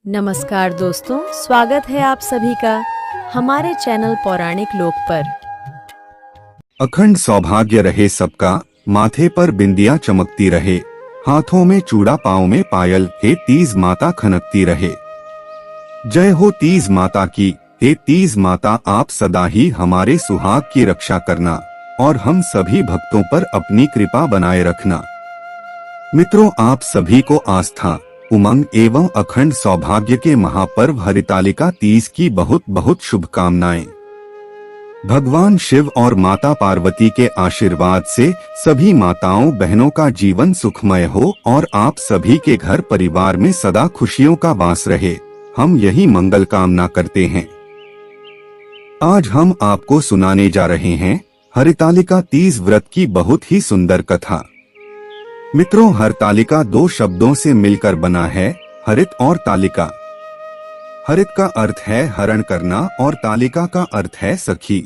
नमस्कार दोस्तों, स्वागत है आप सभी का हमारे चैनल पौराणिक लोक पर। अखंड सौभाग्य रहे सबका, माथे पर बिंदिया चमकती रहे, हाथों में चूड़ा पाँव में पायल, हे तीज माता खनकती रहे। जय हो तीज माता की, हे तीज माता आप सदा ही हमारे सुहाग की रक्षा करना और हम सभी भक्तों पर अपनी कृपा बनाए रखना। मित्रों, आप सभी को आस्था, उमंग एवं अखंड सौभाग्य के महापर्व हरितालिका तीज की बहुत बहुत शुभकामनाएं। भगवान शिव और माता पार्वती के आशीर्वाद से सभी माताओं बहनों का जीवन सुखमय हो और आप सभी के घर परिवार में सदा खुशियों का वास रहे, हम यही मंगल कामना करते हैं। आज हम आपको सुनाने जा रहे हैं हरितालिका तीज व्रत की बहुत ही सुंदर कथा। मित्रों, हरतालिका दो शब्दों से मिलकर बना है, हरित और तालिका। हरित का अर्थ है हरण करना और तालिका का अर्थ है सखी।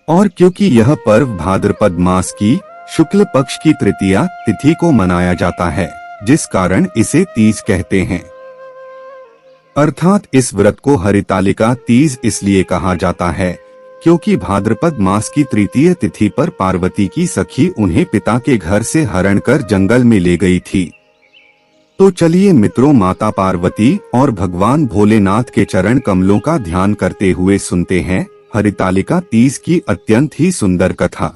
और क्योंकि यह पर्व भाद्रपद मास की शुक्ल पक्ष की तृतीया तिथि को मनाया जाता है, जिस कारण इसे तीज कहते हैं। अर्थात इस व्रत को हरितालिका तीज इसलिए कहा जाता है क्योंकि भाद्रपद मास की तृतीय तिथि पर पार्वती की सखी उन्हें पिता के घर से हरण कर जंगल में ले गई थी। तो चलिए मित्रों, माता पार्वती और भगवान भोलेनाथ के चरण कमलों का ध्यान करते हुए सुनते हैं हरितालिका तीज की अत्यंत ही सुंदर कथा।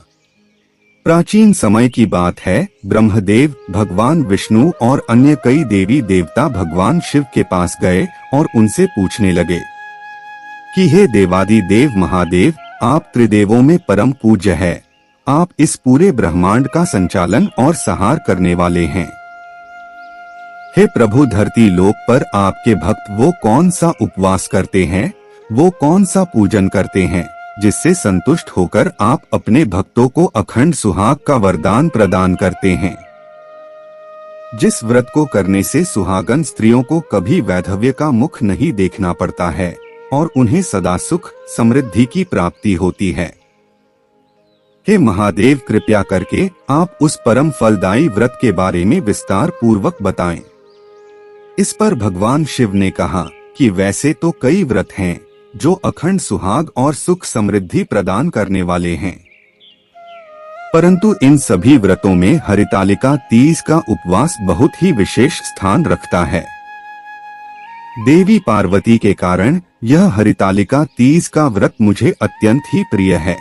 प्राचीन समय की बात है, ब्रह्मदेव, भगवान विष्णु और अन्य कई देवी देवता भगवान शिव के पास गए और उनसे पूछने लगे कि हे देवादि देव महादेव, आप त्रिदेवों में परम पूज्य है, आप इस पूरे ब्रह्मांड का संचालन और संहार करने वाले हैं। हे प्रभु, धरती लोक पर आपके भक्त वो कौन सा उपवास करते हैं, वो कौन सा पूजन करते हैं जिससे संतुष्ट होकर आप अपने भक्तों को अखंड सुहाग का वरदान प्रदान करते हैं। जिस व्रत को करने से सुहागन स्त्रियों को कभी वैधव्य का मुख नहीं देखना पड़ता है और उन्हें सदा सुख समृद्धि की प्राप्ति होती है। हे महादेव, कृपया करके आप उस परम फलदायी व्रत के बारे में विस्तार पूर्वक बताएं। इस पर भगवान शिव ने कहा कि वैसे तो कई व्रत हैं जो अखंड सुहाग और सुख समृद्धि प्रदान करने वाले हैं, परंतु इन सभी व्रतों में हरितालिका तीज का उपवास बहुत ही विशेष स्थान रखता है। देवी पार्वती के कारण यह हरितालिका तीज का व्रत मुझे अत्यंत ही प्रिय है।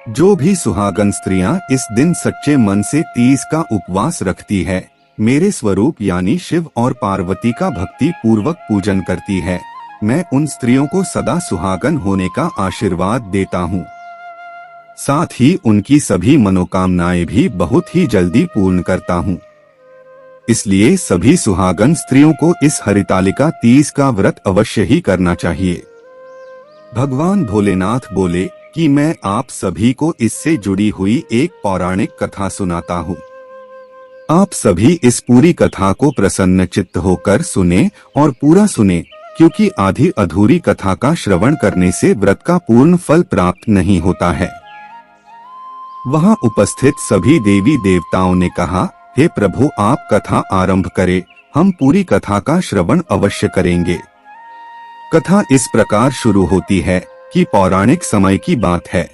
जो भी सुहागन स्त्रियां इस दिन सच्चे मन से तीज का उपवास रखती है, मेरे स्वरूप यानी शिव और पार्वती का भक्ति पूर्वक पूजन करती है, मैं उन स्त्रियों को सदा सुहागन होने का आशीर्वाद देता हूँ। साथ ही उनकी सभी मनोकामनाएं भी बहुत ही जल्दी पूर्ण करता हूँ। इसलिए सभी सुहागन स्त्रियों को इस हरितालिका तीज का व्रत अवश्य ही करना चाहिए। भगवान भोलेनाथ बोले कि मैं आप सभी को इससे जुड़ी हुई एक पौराणिक कथा सुनाता हूँ। आप सभी इस पूरी कथा को प्रसन्न चित्त होकर सुने और पूरा सुने, क्योंकि आधी अधूरी कथा का श्रवण करने से व्रत का पूर्ण फल प्राप्त नहीं होता है। वहां उपस्थित सभी देवी देवताओं ने कहा, हे प्रभु, आप कथा आरंभ करें, हम पूरी कथा का श्रवण अवश्य करेंगे। कथा इस प्रकार शुरू होती है कि पौराणिक समय की बात है।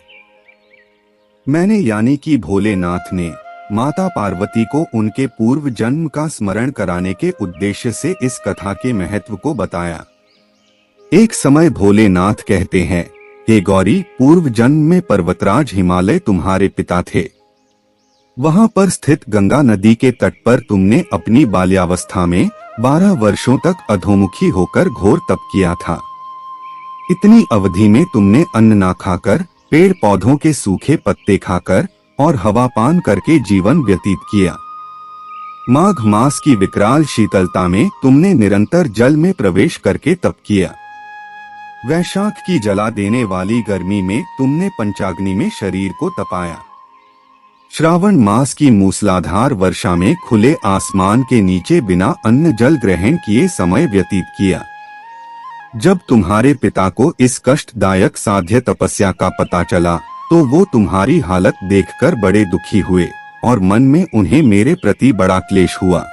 मैंने यानी कि भोलेनाथ ने माता पार्वती को उनके पूर्व जन्म का स्मरण कराने के उद्देश्य से इस कथा के महत्व को बताया। एक समय भोलेनाथ कहते हैं, हे गौरी, पूर्व जन्म में पर्वतराज हिमालय तुम्हारे पिता थे। वहां पर स्थित गंगा नदी के तट पर तुमने अपनी बाल्यावस्था में 12 वर्षों तक अधोमुखी होकर घोर तप किया था। इतनी अवधि में तुमने अन्न ना खाकर, पेड़ पौधों के सूखे पत्ते खाकर और हवा पान करके जीवन व्यतीत किया। माघ मास की विकराल शीतलता में तुमने निरंतर जल में प्रवेश करके तप किया। वैशाख की जला देने वाली गर्मी में तुमने पंचाग्नि में शरीर को तपाया। श्रावण मास की मूसलाधार वर्षा में खुले आसमान के नीचे बिना अन्न जल ग्रहण किए समय व्यतीत किया। जब तुम्हारे पिता को इस कष्टदायक साध्य तपस्या का पता चला, तो वो तुम्हारी हालत देखकर बड़े दुखी हुए और मन में उन्हें मेरे प्रति बड़ा क्लेश हुआ।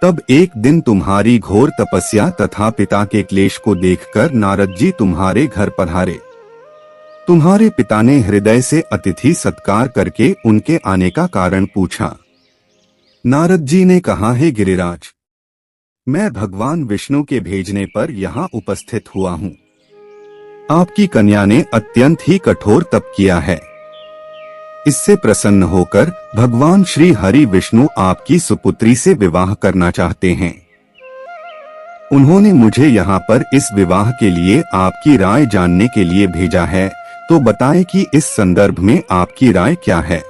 तब एक दिन तुम्हारी घोर तपस्या तथा पिता के क्लेश को देखकर नारद जी तुम्हारे घर पधारे। तुम्हारे पिता ने हृदय से अतिथि सत्कार करके उनके आने का कारण पूछा। नारद जी ने कहा, हे गिरिराज, मैं भगवान विष्णु के भेजने पर यहाँ उपस्थित हुआ हूँ। आपकी कन्या ने अत्यंत ही कठोर तप किया है। इससे प्रसन्न होकर भगवान श्री हरि विष्णु आपकी सुपुत्री से विवाह करना चाहते हैं। उन्होंने मुझे यहाँ पर इस विवाह के लिए आपकी राय जानने के लिए भेजा है, तो बताएं कि इस संदर्भ में आपकी राय क्या है।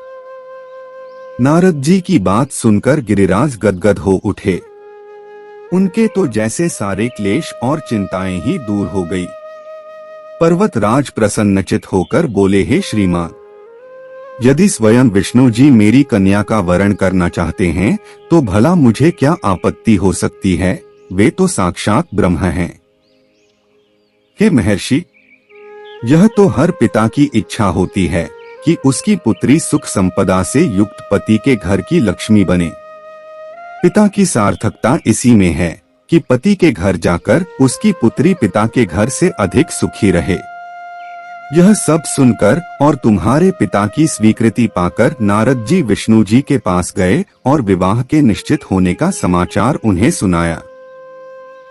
नारद जी की बात सुनकर गिरिराज गदगद हो उठे। उनके तो जैसे सारे क्लेश और चिंताएं ही दूर हो गई। पर्वतराज प्रसन्नचित होकर बोले, हे श्रीमान, यदि स्वयं विष्णु जी मेरी कन्या का वरण करना चाहते हैं तो भला मुझे क्या आपत्ति हो सकती है, वे तो साक्षात ब्रह्म हैं। हे महर्षि, यह तो हर पिता की इच्छा होती है कि उसकी पुत्री सुख संपदा से युक्त पति के घर की लक्ष्मी बने। पिता की सार्थकता इसी में है कि पति के घर जाकर उसकी पुत्री पिता के घर से अधिक सुखी रहे। यह सब सुनकर और तुम्हारे पिता की स्वीकृति पाकर नारद जी विष्णु जी के पास गए और विवाह के निश्चित होने का समाचार उन्हें सुनाया।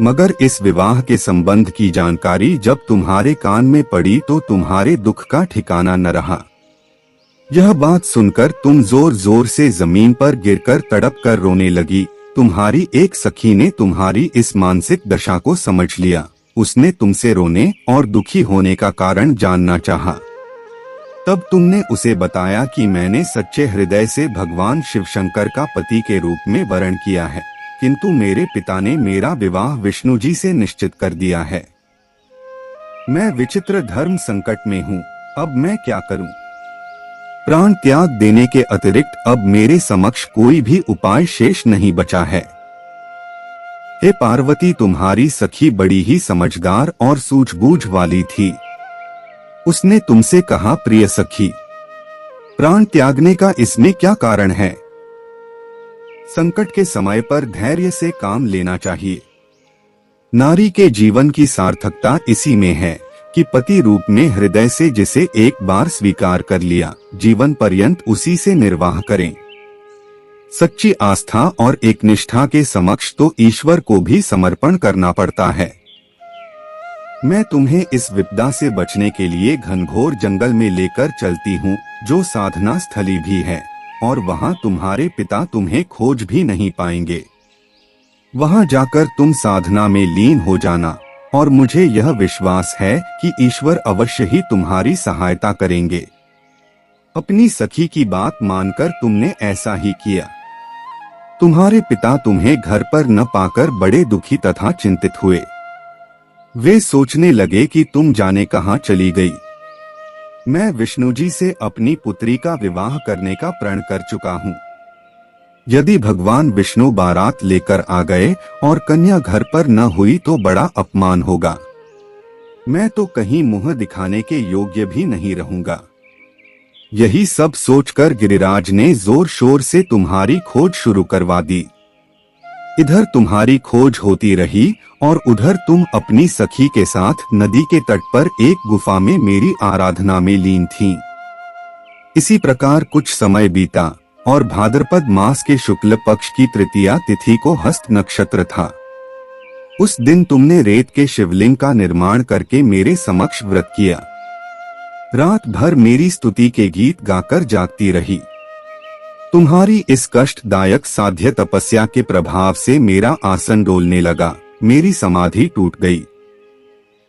मगर इस विवाह के संबंध की जानकारी जब तुम्हारे कान में पड़ी तो तुम्हारे दुख का ठिकाना न रहा। यह बात सुनकर तुम जोर जोर से जमीन पर गिरकर तड़प कर रोने लगी। तुम्हारी एक सखी ने तुम्हारी इस मानसिक दशा को समझ लिया। उसने तुमसे रोने और दुखी होने का कारण जानना चाहा। तब तुमने उसे बताया कि मैंने सच्चे हृदय से भगवान शिव शंकर का पति के रूप में वरण किया है, किंतु मेरे पिता ने मेरा विवाह विष्णु जी से निश्चित कर दिया है। मैं विचित्र धर्म संकट में हूँ, अब मैं क्या करूँ? प्राण त्याग देने के अतिरिक्त अब मेरे समक्ष कोई भी उपाय शेष नहीं बचा है। हे पार्वती, तुम्हारी सखी बड़ी ही समझदार और सूझबूझ वाली थी। उसने तुमसे कहा, प्रिय सखी, प्राण त्यागने का इसमें क्या कारण है? संकट के समय पर धैर्य से काम लेना चाहिए। नारी के जीवन की सार्थकता इसी में है कि पति रूप में हृदय से जिसे एक बार स्वीकार कर लिया, जीवन पर्यंत उसी से निर्वाह करें। सच्ची आस्था और एक निष्ठा के समक्ष तो ईश्वर को भी समर्पण करना पड़ता है। मैं तुम्हें इस विपदा से बचने के लिए घनघोर जंगल में लेकर चलती हूँ, जो साधना स्थली भी है, और वहाँ तुम्हारे पिता तुम्हें खोज भी नहीं पाएंगे। वहाँ जाकर तुम साधना में लीन हो जाना, और मुझे यह विश्वास है कि ईश्वर अवश्य ही तुम्हारी सहायता करेंगे। अपनी सखी की बात मानकर तुमने ऐसा ही किया। तुम्हारे पिता तुम्हें घर पर न पाकर बड़े दुखी तथा चिंतित हुए। वे सोचने लगे कि तुम जाने कहाँ चली गई। मैं विष्णु जी से अपनी पुत्री का विवाह करने का प्रण कर चुका हूँ। यदि भगवान विष्णु बारात लेकर आ गए और कन्या घर पर न हुई तो बड़ा अपमान होगा। मैं तो कहीं मुंह दिखाने के योग्य भी नहीं रहूंगा। यही सब सोचकर गिरिराज ने जोर शोर से तुम्हारी खोज शुरू करवा दी। इधर तुम्हारी खोज होती रही और उधर तुम अपनी सखी के साथ नदी के तट पर एक गुफा में मेरी आराधना में लीन थीं। इसी प्रकार कुछ समय बीता और भाद्रपद मास के शुक्ल पक्ष की तृतीया तिथि को हस्त नक्षत्र था। उस दिन तुमने रेत के शिवलिंग का निर्माण करके मेरे समक्ष व्रत किया। रात भर मेरी स्तुति के गीत गाकर जागती रही। तुम्हारी इस कष्टदायक साध्य तपस्या के प्रभाव से मेरा आसन डोलने लगा, मेरी समाधि टूट गई।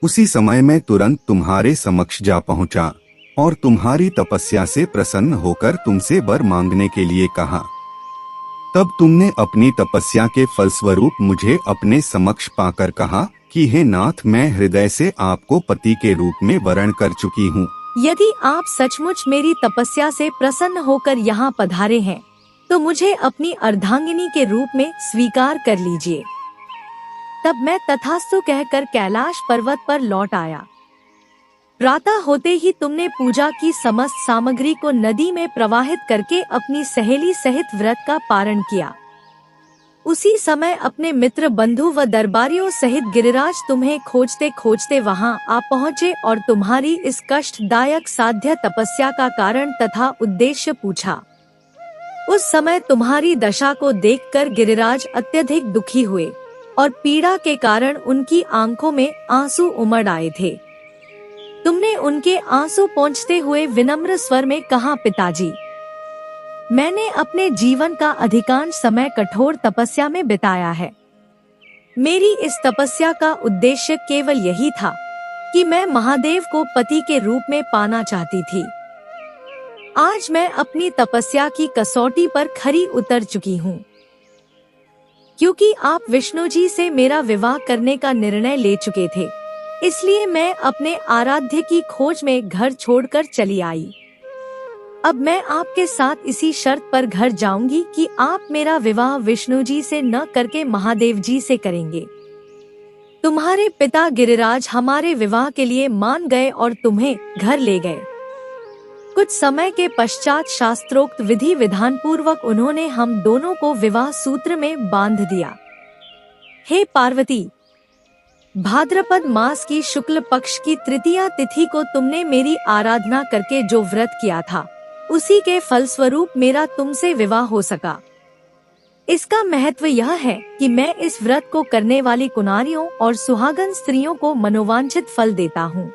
उसी समय मैं तुरंत तुम्हारे समक्ष जा पहुंचा और तुम्हारी तपस्या से प्रसन्न होकर तुमसे वर मांगने के लिए कहा। तब तुमने अपनी तपस्या के फलस्वरूप मुझे अपने समक्ष पाकर कहा कि हे नाथ, मैं हृदय से आपको पति के रूप में वरण कर चुकी हूँ। यदि आप सचमुच मेरी तपस्या से प्रसन्न होकर यहाँ पधारे हैं, तो मुझे अपनी अर्धांगिनी के रूप में स्वीकार कर लीजिए। तब मैं तथास्तु कहकर कैलाश पर्वत पर लौट आया। प्रातः होते ही तुमने पूजा की समस्त सामग्री को नदी में प्रवाहित करके अपनी सहेली सहित व्रत का पारण किया। उसी समय अपने मित्र बंधु व दरबारियों सहित गिरिराज तुम्हें खोजते खोजते वहां आ पहुँचे और तुम्हारी इस कष्टदायक साध्य तपस्या का कारण तथा उद्देश्य पूछा। उस समय तुम्हारी दशा को देखकर गिरिराज अत्यधिक दुखी हुए और पीड़ा के कारण उनकी आंखों में आंसू उमड़ आए थे। तुमने उनके आंसू पोंछते हुए विनम्र स्वर में कहा, पिताजी, मैंने अपने जीवन का अधिकांश समय कठोर तपस्या में बिताया है। मेरी इस तपस्या का उद्देश्य केवल यही था कि मैं महादेव को पति के रूप में पाना चाहती थी। आज मैं अपनी तपस्या की कसौटी पर खरी उतर चुकी हूँ। क्योंकि आप विष्णु जी से मेरा विवाह करने का निर्णय ले चुके थे, इसलिए मैं अपने आराध्य की खोज में घर छोड़कर चली आई। अब मैं आपके साथ इसी शर्त पर घर जाऊंगी कि आप मेरा विवाह विष्णु जी से न करके महादेव जी से करेंगे। तुम्हारे पिता गिरिराज हमारे विवाह के लिए मान गए और तुम्हें घर ले गए। कुछ समय के पश्चात शास्त्रोक्त विधि विधान पूर्वक उन्होंने हम दोनों को विवाह सूत्र में बांध दिया। हे पार्वती, भाद्रपद मास की शुक्ल पक्ष की तृतीया तिथि को तुमने मेरी आराधना करके जो व्रत किया था, उसी के फलस्वरूप मेरा तुमसे विवाह हो सका। इसका महत्व यह है कि मैं इस व्रत को करने वाली कुनारियों और सुहागन स्त्रियों को मनोवांछित फल देता हूँ।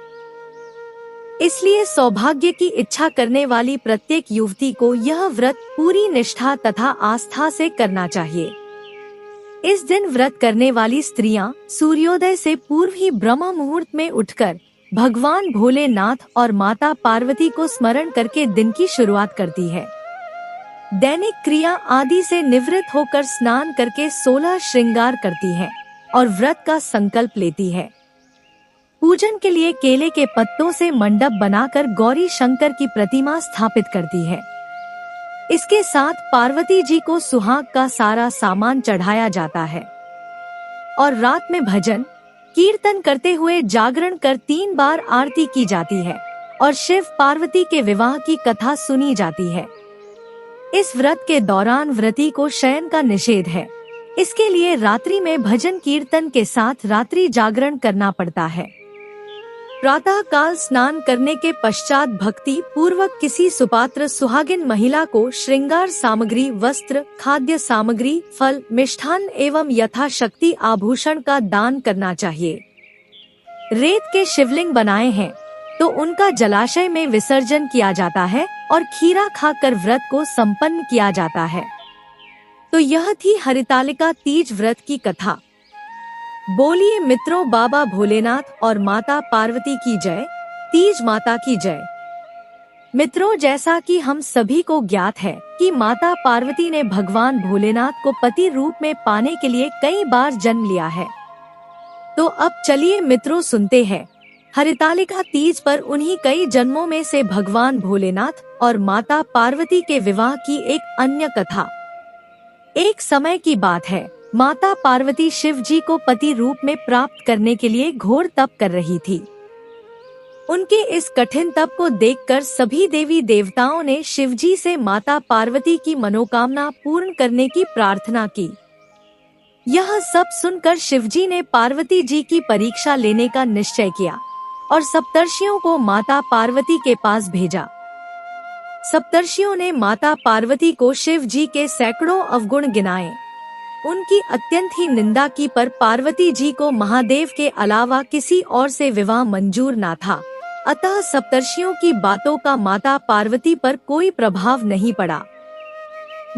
इसलिए सौभाग्य की इच्छा करने वाली प्रत्येक युवती को यह व्रत पूरी निष्ठा तथा आस्था से करना चाहिए। इस दिन व्रत करने वाली स्त्रियां सूर्योदय से पूर्व ही ब्रह्म मुहूर्त में उठकर भगवान भोलेनाथ और माता पार्वती को स्मरण करके दिन की शुरुआत करती है। दैनिक क्रिया आदि से निवृत्त होकर स्नान करके 16 श्रृंगार करती है और व्रत का संकल्प लेती है। पूजन के लिए केले के पत्तों से मंडप बनाकर गौरी शंकर की प्रतिमा स्थापित करती है। इसके साथ पार्वती जी को सुहाग का सारा सामान चढ़ाया जाता है और रात में भजन कीर्तन करते हुए जागरण कर 3 बार आरती की जाती है और शिव पार्वती के विवाह की कथा सुनी जाती है। इस व्रत के दौरान व्रती को शयन का निषेध है। इसके लिए रात्रि में भजन कीर्तन के साथ रात्रि जागरण करना पड़ता है। प्रातः काल स्नान करने के पश्चात भक्ति पूर्वक किसी सुपात्र सुहागिन महिला को श्रृंगार सामग्री, वस्त्र, खाद्य सामग्री, फल, मिष्ठान एवं यथाशक्ति आभूषण का दान करना चाहिए। रेत के शिवलिंग बनाए हैं तो उनका जलाशय में विसर्जन किया जाता है और खीरा खाकर व्रत को संपन्न किया जाता है। तो यह थी हरितालिका तीज व्रत की कथा। बोलिए मित्रों, बाबा भोलेनाथ और माता पार्वती की जय, तीज माता की जय। मित्रों, जैसा कि हम सभी को ज्ञात है कि माता पार्वती ने भगवान भोलेनाथ को पति रूप में पाने के लिए कई बार जन्म लिया है। तो अब चलिए मित्रों सुनते हैं हरितालिका तीज पर उन्हीं कई जन्मों में से भगवान भोलेनाथ और माता पार्वती के विवाह की एक अन्य कथा। एक समय की बात है, माता पार्वती शिव जी को पति रूप में प्राप्त करने के लिए घोर तप कर रही थी। उनके इस कठिन तप को देखकर सभी देवी देवताओं ने शिव जी से माता पार्वती की मनोकामना पूर्ण करने की प्रार्थना की। यह सब सुनकर शिव जी ने पार्वती जी की परीक्षा लेने का निश्चय किया और सप्तर्षियों को माता पार्वती के पास भेजा। सप्तर्षियों ने माता पार्वती को शिव जी के सैकड़ों अवगुण गिनाए, उनकी अत्यंत ही निंदा की, पर पार्वती जी को महादेव के अलावा किसी और से विवाह मंजूर न था। अतः सप्तर्षियों की बातों का माता पार्वती पर कोई प्रभाव नहीं पड़ा।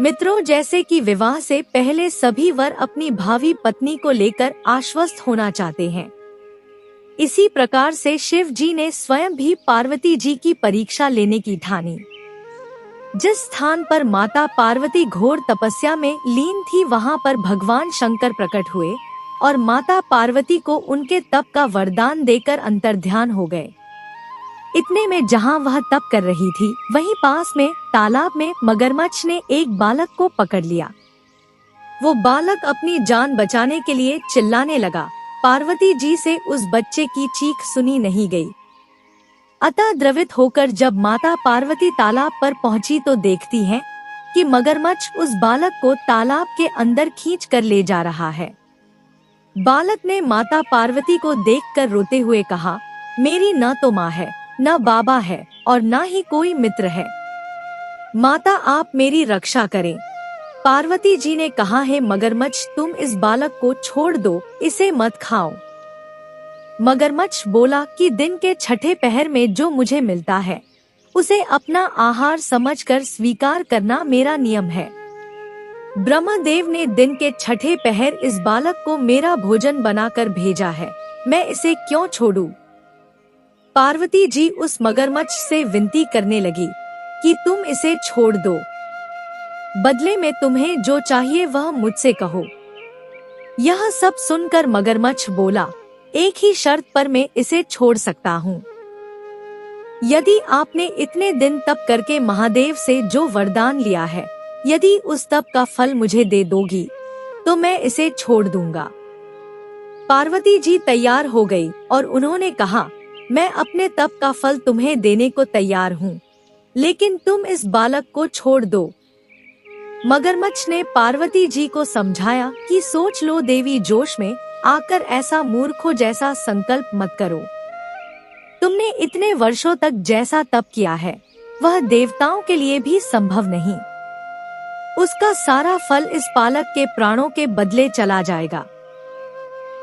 मित्रों, जैसे कि विवाह से पहले सभी वर अपनी भावी पत्नी को लेकर आश्वस्त होना चाहते हैं, इसी प्रकार से शिव जी ने स्वयं भी पार्वती जी की परीक्षा लेने की ठानी। जिस स्थान पर माता पार्वती घोर तपस्या में लीन थी, वहां पर भगवान शंकर प्रकट हुए और माता पार्वती को उनके तप का वरदान देकर अंतर्ध्यान हो गए। इतने में जहां वह तप कर रही थी, वहीं पास में तालाब में मगरमच्छ ने एक बालक को पकड़ लिया। वो बालक अपनी जान बचाने के लिए चिल्लाने लगा। पार्वती जी से उस बच्चे की चीख सुनी नहीं गई। अतः द्रवित होकर जब माता पार्वती तालाब पर पहुंची तो देखती हैं कि मगरमच्छ उस बालक को तालाब के अंदर खींच कर ले जा रहा है। बालक ने माता पार्वती को देखकर रोते हुए कहा, मेरी न तो माँ है, न बाबा है और न ही कोई मित्र है। माता आप मेरी रक्षा करें। पार्वती जी ने कहा, है मगरमच्छ, तुम इस बालक को छोड़ दो, इसे मत खाओ। मगरमच्छ बोला कि दिन के छठे पहर में जो मुझे मिलता है उसे अपना आहार समझकर स्वीकार करना मेरा नियम है। ब्रह्मदेव ने दिन के छठे पहर इस बालक को मेरा भोजन बनाकर भेजा है, मैं इसे क्यों छोड़ूं? पार्वती जी उस मगरमच्छ से विनती करने लगी कि तुम इसे छोड़ दो, बदले में तुम्हें जो चाहिए वह मुझसे कहो। यह सब सुनकर मगरमच्छ बोला, एक ही शर्त पर मैं इसे छोड़ सकता हूँ। यदि आपने इतने दिन तप करके महादेव से जो वरदान लिया है, यदि उस तप का फल मुझे दे दोगी तो मैं इसे छोड़ दूंगा। पार्वती जी तैयार हो गई और उन्होंने कहा, मैं अपने तप का फल तुम्हें देने को तैयार हूँ, लेकिन तुम इस बालक को छोड़ दो। मगरमच्छ ने पार्वती जी को समझाया कि सोच लो देवी, जोश में आकर ऐसा मूर्खों जैसा संकल्प मत करो। तुमने इतने वर्षों तक जैसा तप किया है वह देवताओं के लिए भी संभव नहीं। उसका सारा फल इस बालक के प्राणों के बदले चला जाएगा।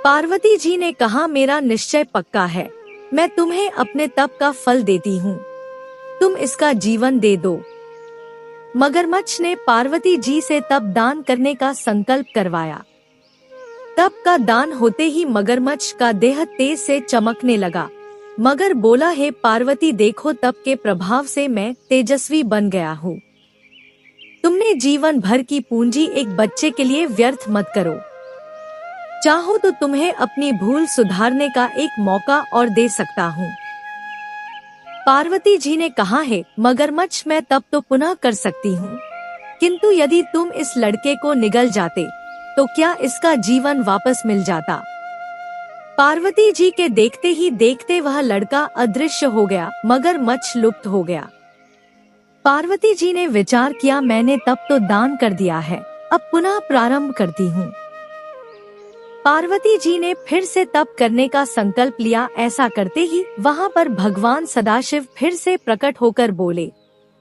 पार्वती जी ने कहा, मेरा निश्चय पक्का है, मैं तुम्हें अपने तप का फल देती हूँ, तुम इसका जीवन दे दो। मगरमच्छ ने पार्वती जी से तप दान करने का संकल्प करवाया। तप का दान होते ही मगरमच्छ का देह तेज से चमकने लगा। मगर बोला, है पार्वती देखो, तप के प्रभाव से मैं तेजस्वी बन गया हूँ। तुमने जीवन भर की पूंजी एक बच्चे के लिए व्यर्थ मत करो। चाहो तो तुम्हें अपनी भूल सुधारने का एक मौका और दे सकता हूँ। पार्वती जी ने कहा, है मगरमच्छ, मैं तप तो पुनः कर सकती हूँ, किंतु यदि तुम इस लड़के को निगल जाते तो क्या इसका जीवन वापस मिल जाता? पार्वती जी के देखते ही देखते वह लड़का अदृश्य हो गया, मगरमच्छ लुप्त हो गया। पार्वती जी ने विचार किया, मैंने तप तो दान कर दिया है, अब पुनः प्रारंभ करती हूँ। पार्वती जी ने फिर से तप करने का संकल्प लिया। ऐसा करते ही वहाँ पर भगवान सदाशिव फिर से प्रकट होकर बोले,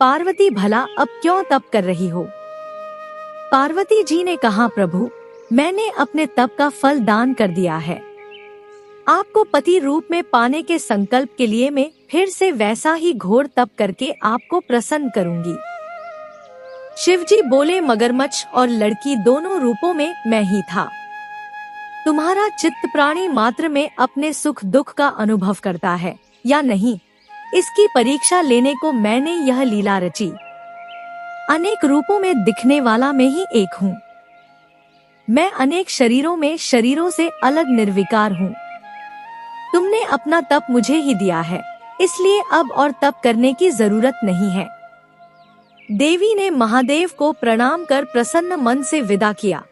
पार्वती भला अब क्यों तप कर रही हो? पार्वती जी ने कहा, प्रभु मैंने अपने तप का फल दान कर दिया है, आपको पति रूप में पाने के संकल्प के लिए मैं फिर से वैसा ही घोर तप करके आपको प्रसन्न करूंगी। शिवजी बोले, मगरमच्छ और लड़की दोनों रूपों में मैं ही था। तुम्हारा चित्त प्राणी मात्र में अपने सुख दुख का अनुभव करता है या नहीं, इसकी परीक्षा लेने को मैंने यह लीला रची। अनेक रूपों में दिखने वाला मैं ही एक हूँ। मैं अनेक शरीरों में शरीरों से अलग निर्विकार हूँ। तुमने अपना तप मुझे ही दिया है, इसलिए अब और तप करने की जरूरत नहीं है। देवी ने महादेव को प्रणाम कर प्रसन्न मन से विदा किया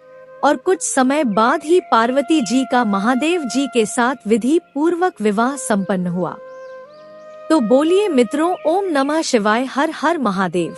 और कुछ समय बाद ही पार्वती जी का महादेव जी के साथ विधि पूर्वक विवाह संपन्न हुआ। तो बोलिए मित्रों, ओम नमः शिवाय, हर हर महादेव।